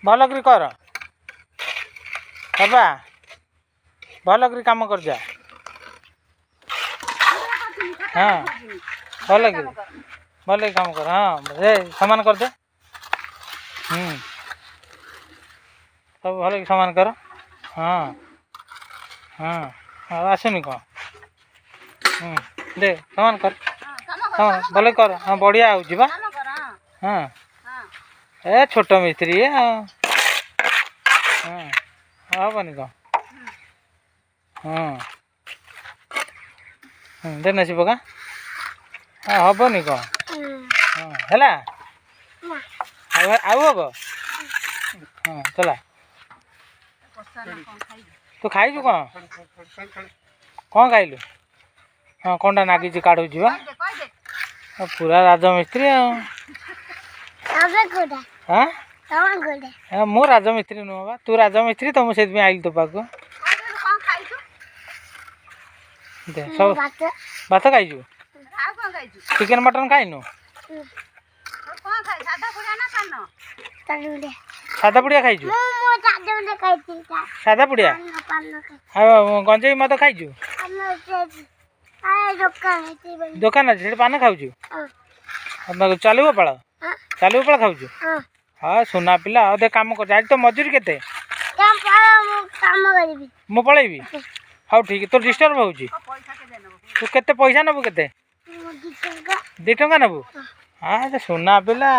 भल कर बाबा भल कर काम कर जा हाँ भल काम कर हाँ ए सामान कर दे सब भल सामान कर हाँ हाँ आसुनि कौन दे सामान कर हाँ भल कर हाँ बढ़िया हो हाँ ए छोट मिस्त्री हाँ हेनी कौन हाँ देना सी पका हाँ हेनी कौन हाँ है आउ हम हाँ चला तू खाइलु कौन कौन खाइलु हाँ कौनटा नागी काढ़ू पूरा राजमिस्त्री हाँ मु राजमिस्त्री नुह बा तू राजमिस्त्री तो मुझे आइल तो पाक सब भात खाइजु चिकेन मटन खाइनु सादा पुड़िया खाइजु सादा पुड़िया गंजेई मत खाइजु दुकान अच्छे पान खाऊँ चलू पाल खाऊँ हाँ सुना पिला दे काम कर तो मजूरी केते मु पलैबी हाँ ठीक तो डिस्टर्ब हो तू केते पैसा नबू केते 2 टंका नबू हाँ सुना पिला